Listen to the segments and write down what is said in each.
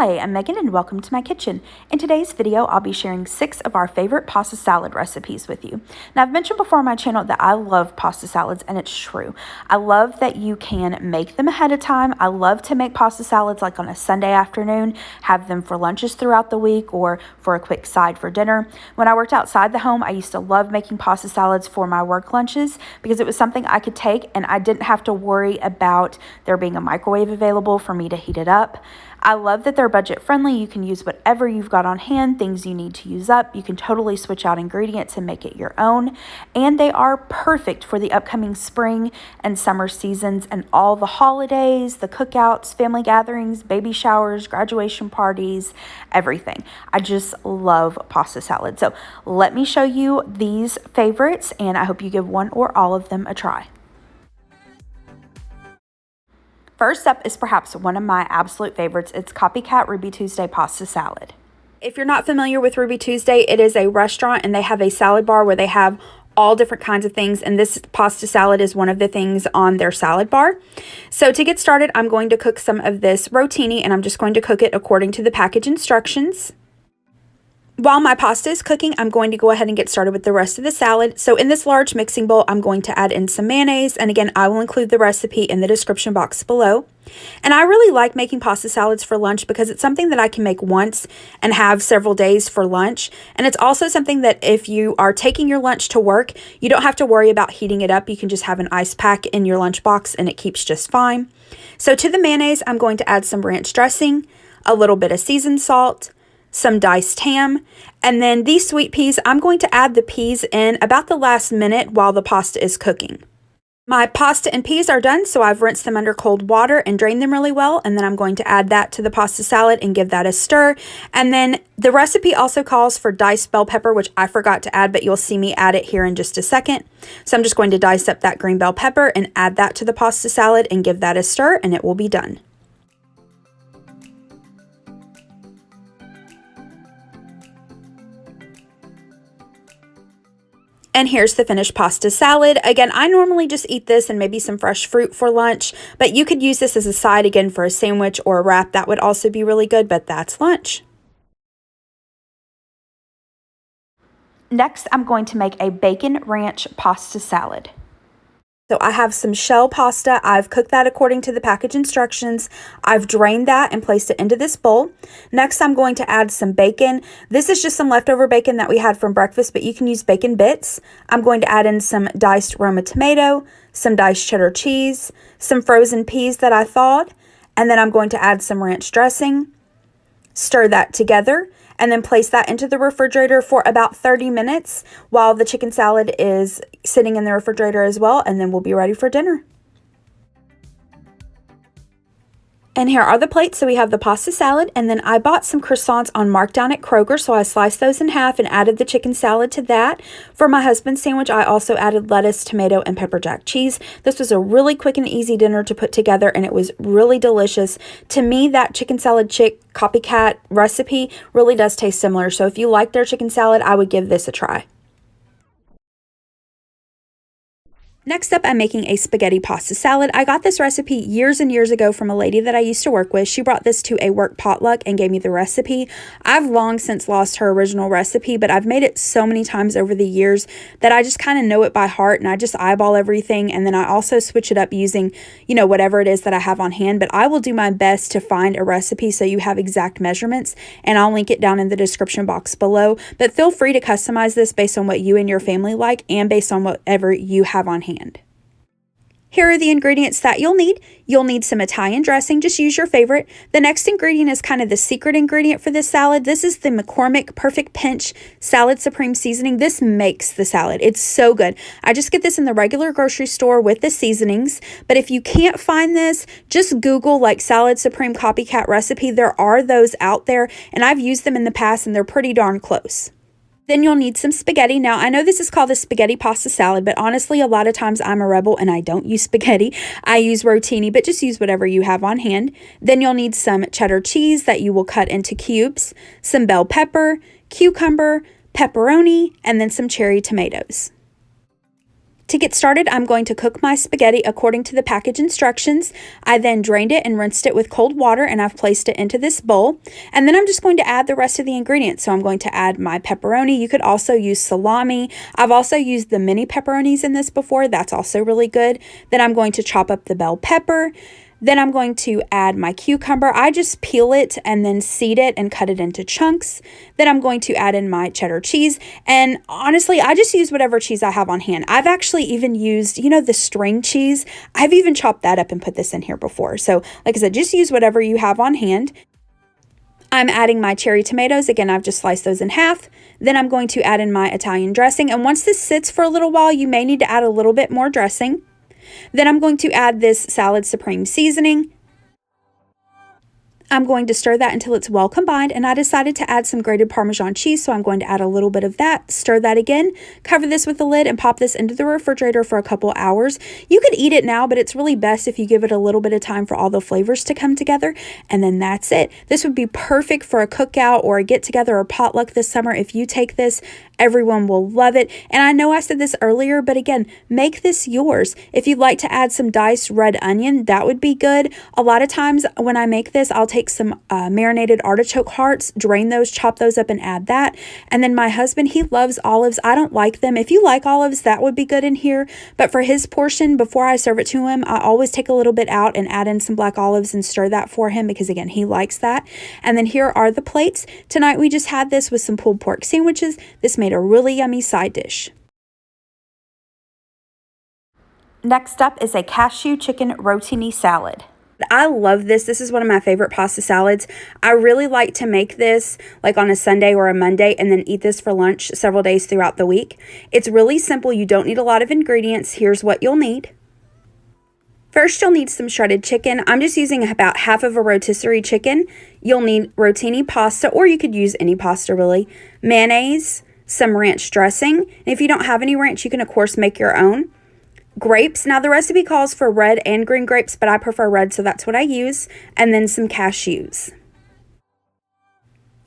Hi, I'm Megan and welcome to my kitchen. In today's video, I'll be sharing 6 of our favorite pasta salad recipes with you. Now, I've mentioned before on my channel that I love pasta salads, and it's true. I love that you can make them ahead of time. I love to make pasta salads like on a Sunday afternoon, have them for lunches throughout the week or for a quick side for dinner. When I worked outside the home, I used to love making pasta salads for my work lunches because it was something I could take and I didn't have to worry about there being a microwave available for me to heat it up. I love that they're budget friendly. You can use whatever you've got on hand, things you need to use up. You can totally switch out ingredients and make it your own. And they are perfect for the upcoming spring and summer seasons and all the holidays, the cookouts, family gatherings, baby showers, graduation parties, everything. I just love pasta salad. So let me show you these favorites and I hope you give one or all of them a try. First up is perhaps one of my absolute favorites. It's Copycat Ruby Tuesday Pasta Salad. If you're not familiar with Ruby Tuesday, it is a restaurant and they have a salad bar where they have all different kinds of things, and this pasta salad is one of the things on their salad bar. So to get started, I'm going to cook some of this rotini and I'm just going to cook it according to the package instructions. While my pasta is cooking, I'm going to go ahead and get started with the rest of the salad. So in this large mixing bowl, I'm going to add in some mayonnaise. And again, I will include the recipe in the description box below. And I really like making pasta salads for lunch because it's something that I can make once and have several days for lunch. And it's also something that if you are taking your lunch to work, you don't have to worry about heating it up. You can just have an ice pack in your lunchbox and it keeps just fine. So to the mayonnaise, I'm going to add some ranch dressing, a little bit of seasoned salt, some diced ham, and then these sweet peas, I'm going to add the peas in about the last minute while the pasta is cooking. My pasta and peas are done, so I've rinsed them under cold water and drained them really well, and then I'm going to add that to the pasta salad and give that a stir. And then the recipe also calls for diced bell pepper, which I forgot to add, but you'll see me add it here in just a second. So I'm just going to dice up that green bell pepper and add that to the pasta salad and give that a stir, and it will be done. And here's the finished pasta salad. Again, I normally just eat this and maybe some fresh fruit for lunch, but you could use this as a side again for a sandwich or a wrap. That would also be really good, but that's lunch. Next, I'm going to make a bacon ranch pasta salad. So I have some shell pasta. I've cooked that according to the package instructions. I've drained that and placed it into this bowl. Next, I'm going to add some bacon. This is just some leftover bacon that we had from breakfast, but you can use bacon bits. I'm going to add in some diced Roma tomato, some diced cheddar cheese, some frozen peas that I thawed, and then I'm going to add some ranch dressing. Stir that together and then place that into the refrigerator for about 30 minutes while the chicken salad is sitting in the refrigerator as well, and then we'll be ready for dinner. And here are the plates. So we have the pasta salad, and then I bought some croissants on markdown at Kroger, so I sliced those in half and added the chicken salad to that. For my husband's sandwich, I also added lettuce, tomato, and pepper jack cheese. This was a really quick and easy dinner to put together, and it was really delicious. To me, that chicken salad Copycat recipe really does taste similar, so if you like their chicken salad, I would give this a try. Next up, I'm making a spaghetti pasta salad. I got this recipe years and years ago from a lady that I used to work with. She brought this to a work potluck and gave me the recipe. I've long since lost her original recipe, but I've made it so many times over the years that I just kind of know it by heart and I just eyeball everything. And then I also switch it up using, whatever it is that I have on hand. But I will do my best to find a recipe so you have exact measurements, and I'll link it down in the description box below. But feel free to customize this based on what you and your family like and based on whatever you have on hand. Here are the ingredients that you'll need. You'll need some Italian dressing, just use your favorite. The next ingredient is kind of the secret ingredient for this salad. This is the McCormick Perfect Pinch Salad Supreme Seasoning. This makes the salad. It's so good. I just get this in the regular grocery store with the seasonings, but if you can't find this, just Google like Salad Supreme Copycat recipe. There are those out there, and I've used them in the past, and they're pretty darn close. Then you'll need some spaghetti. Now, I know this is called a spaghetti pasta salad, but honestly, a lot of times I'm a rebel and I don't use spaghetti. I use rotini, but just use whatever you have on hand. Then you'll need some cheddar cheese that you will cut into cubes, some bell pepper, cucumber, pepperoni, and then some cherry tomatoes. To get started, I'm going to cook my spaghetti according to the package instructions. I then drained it and rinsed it with cold water, and I've placed it into this bowl. And then I'm just going to add the rest of the ingredients. So I'm going to add my pepperoni. You could also use salami. I've also used the mini pepperonis in this before. That's also really good. Then I'm going to chop up the bell pepper. Then I'm going to add my cucumber. I just peel it and then seed it and cut it into chunks. Then I'm going to add in my cheddar cheese. And honestly, I just use whatever cheese I have on hand. I've actually even used, the string cheese. I've even chopped that up and put this in here before. So like I said, just use whatever you have on hand. I'm adding my cherry tomatoes. Again, I've just sliced those in half. Then I'm going to add in my Italian dressing. And once this sits for a little while, you may need to add a little bit more dressing. Then I'm going to add this Salad Supreme seasoning. I'm going to stir that until it's well combined, and I decided to add some grated Parmesan cheese, so I'm going to add a little bit of that, stir that again, cover this with the lid, and pop this into the refrigerator for a couple hours. You could eat it now, but it's really best if you give it a little bit of time for all the flavors to come together, and then that's it. This would be perfect for a cookout or a get-together or potluck this summer. If you take this, everyone will love it. And I know I said this earlier, but again, make this yours. If you'd like to add some diced red onion, that would be good. A lot of times when I make this, I'll take some marinated artichoke hearts, drain those, chop those up, and add that. And then my husband, he loves olives. I don't like them. If you like olives, that would be good in here. But for his portion, before I serve it to him, I always take a little bit out and add in some black olives and stir that for him because, again, he likes that. And then here are the plates. Tonight, we just had this with some pulled pork sandwiches. This made a really yummy side dish. Next up is a cashew chicken rotini salad. I love this. This is one of my favorite pasta salads. I really like to make this like on a Sunday or a Monday and then eat this for lunch several days throughout the week. It's really simple. You don't need a lot of ingredients. Here's what you'll need. First, you'll need some shredded chicken. I'm just using about half of a rotisserie chicken. You'll need rotini pasta, or you could use any pasta really, mayonnaise, some ranch dressing. And if you don't have any ranch, you can of course make your own. Grapes. Now the recipe calls for red and green grapes, but I prefer red, so that's what I use. And then some cashews.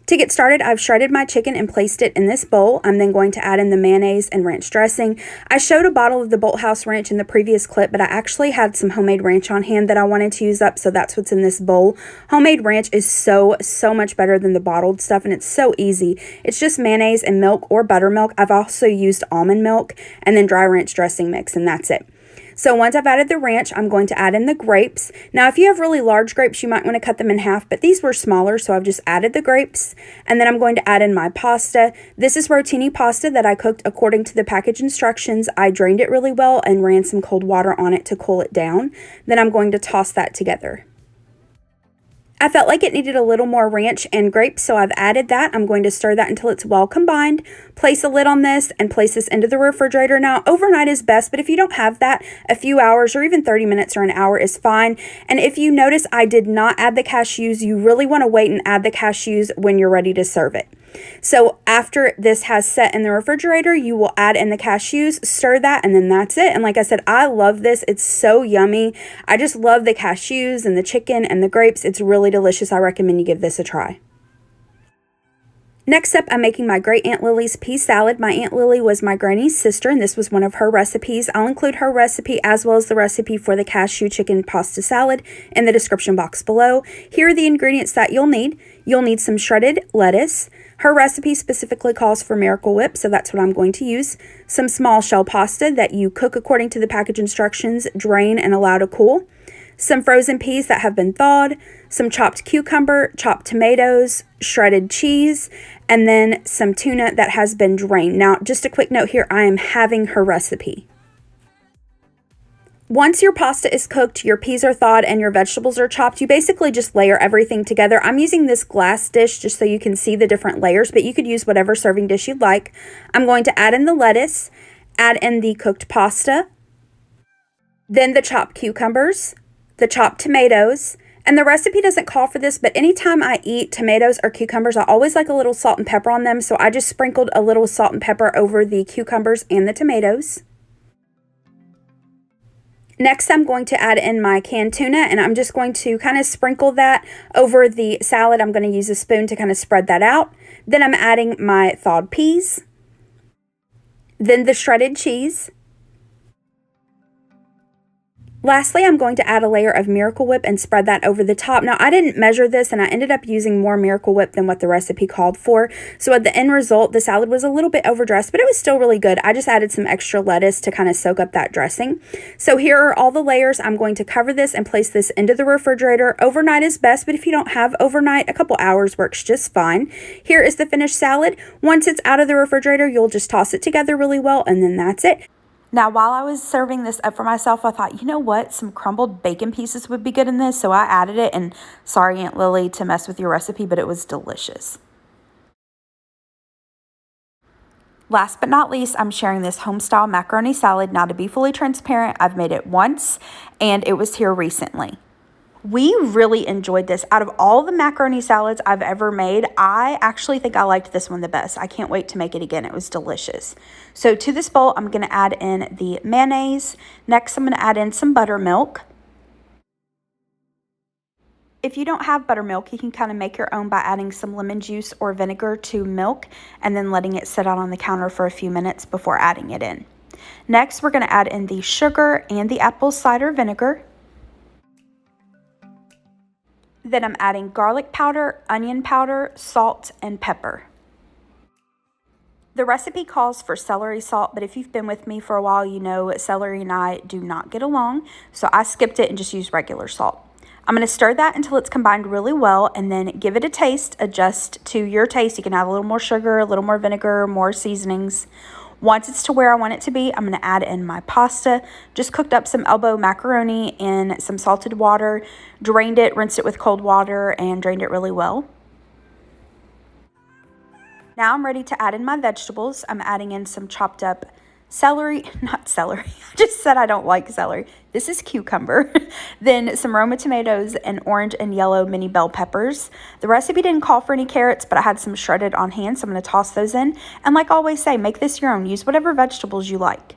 To get started, I've shredded my chicken and placed it in this bowl. I'm then going to add in the mayonnaise and ranch dressing. I showed a bottle of the Bolthouse ranch in the previous clip, but I actually had some homemade ranch on hand that I wanted to use up, so that's what's in this bowl. Homemade ranch is so much better than the bottled stuff, and it's so easy. It's just mayonnaise and milk or buttermilk. I've also used almond milk and then dry ranch dressing mix, and that's it. So once I've added the ranch, I'm going to add in the grapes. Now, if you have really large grapes, you might want to cut them in half, but these were smaller, so I've just added the grapes. And then I'm going to add in my pasta. This is rotini pasta that I cooked according to the package instructions. I drained it really well and ran some cold water on it to cool it down. Then I'm going to toss that together. I felt like it needed a little more ranch and grapes, so I've added that. I'm going to stir that until it's well combined. Place a lid on this and place this into the refrigerator. Now, overnight is best, but if you don't have that, a few hours or even 30 minutes or an hour is fine. And if you notice I did not add the cashews, you really want to wait and add the cashews when you're ready to serve it. So after this has set in the refrigerator, you will add in the cashews, stir that, and then that's it. And like I said, I love this. It's so yummy. I just love the cashews and the chicken and the grapes. It's really delicious. I recommend you give this a try. Next up, I'm making my great Aunt Lily's pea salad. My Aunt Lily was my granny's sister, and this was one of her recipes. I'll include her recipe as well as the recipe for the cashew chicken pasta salad in the description box below. Here are the ingredients that you'll need. You'll need some shredded lettuce. Her recipe specifically calls for Miracle Whip, so that's what I'm going to use. Some small shell pasta that you cook according to the package instructions, drain and allow to cool. Some frozen peas that have been thawed, some chopped cucumber, chopped tomatoes, shredded cheese, and then some tuna that has been drained. Now, just a quick note here, I am having her recipe. Once your pasta is cooked, your peas are thawed, and your vegetables are chopped, you basically just layer everything together. I'm using this glass dish just so you can see the different layers, but you could use whatever serving dish you'd like. I'm going to add in the lettuce, add in the cooked pasta, then the chopped cucumbers, the chopped tomatoes, and the recipe doesn't call for this, but anytime I eat tomatoes or cucumbers, I always like a little salt and pepper on them, so I just sprinkled a little salt and pepper over the cucumbers and the tomatoes. Next, I'm going to add in my canned tuna, and I'm just going to kind of sprinkle that over the salad. I'm going to use a spoon to kind of spread that out. Then I'm adding my thawed peas, then the shredded cheese, Lastly, I'm going to add a layer of Miracle Whip and spread that over the top. Now, I didn't measure this, and I ended up using more Miracle Whip than what the recipe called for. So at the end result, the salad was a little bit overdressed, but it was still really good. I just added some extra lettuce to kind of soak up that dressing. So here are all the layers. I'm going to cover this and place this into the refrigerator. Overnight is best, but if you don't have overnight, a couple hours works just fine. Here is the finished salad. Once it's out of the refrigerator, you'll just toss it together really well, and then that's it. Now, while I was serving this up for myself, I thought, you know what? Some crumbled bacon pieces would be good in this, so I added it, and sorry, Aunt Lily, to mess with your recipe, but it was delicious. Last but not least, I'm sharing this Homestyle macaroni salad. Now, to be fully transparent, I've made it once, and it was here recently. We really enjoyed this. Out of all the macaroni salads I've ever made, I actually think I liked this one the best. I can't wait to make it again. It was delicious. So to this bowl, I'm going to add in the mayonnaise. Next, I'm going to add in some buttermilk. If you don't have buttermilk, you can kind of make your own by adding some lemon juice or vinegar to milk and then letting it sit out on the counter for a few minutes before adding it in. Next, we're going to add in the sugar and the apple cider vinegar. Then I'm adding garlic powder, onion powder, salt, and pepper. The recipe calls for celery salt, but if you've been with me for a while, you know celery and I do not get along, so I skipped it and just used regular salt. I'm going to stir that until it's combined really well and then give it a taste. Adjust to your taste. You can add a little more sugar, a little more vinegar, more seasonings. Once it's to where I want it to be, I'm going to add in my pasta. Just cooked up some elbow macaroni in some salted water, drained it, rinsed it with cold water, and drained it really well. Now I'm ready to add in my vegetables. I'm adding in some chopped up celery, not celery, I just said I don't like celery. This is cucumber. Then some Roma tomatoes and orange and yellow mini bell peppers. The recipe didn't call for any carrots, but I had some shredded on hand, so I'm going to toss those in. And like I always say, make this your own. Use whatever vegetables you like.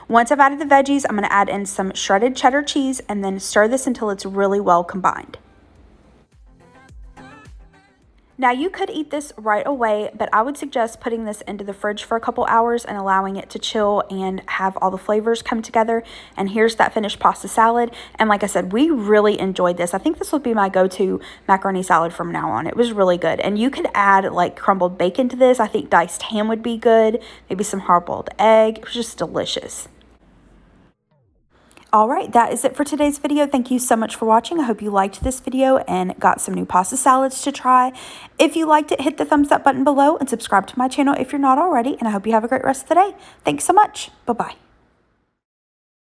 Once I've added the veggies, I'm going to add in some shredded cheddar cheese and then stir this until it's really well combined. Now you could eat this right away, but I would suggest putting this into the fridge for a couple hours and allowing it to chill and have all the flavors come together. And here's that finished pasta salad. And like I said, we really enjoyed this. I think this would be my go-to macaroni salad from now on. It was really good. And you could add like crumbled bacon to this. I think diced ham would be good. Maybe some hard-boiled egg. It was just delicious. All right, that is it for today's video. Thank you so much for watching. I hope you liked this video and got some new pasta salads to try. If you liked it, hit the thumbs up button below and subscribe to my channel if you're not already. And I hope you have a great rest of the day. Thanks so much. Bye-bye.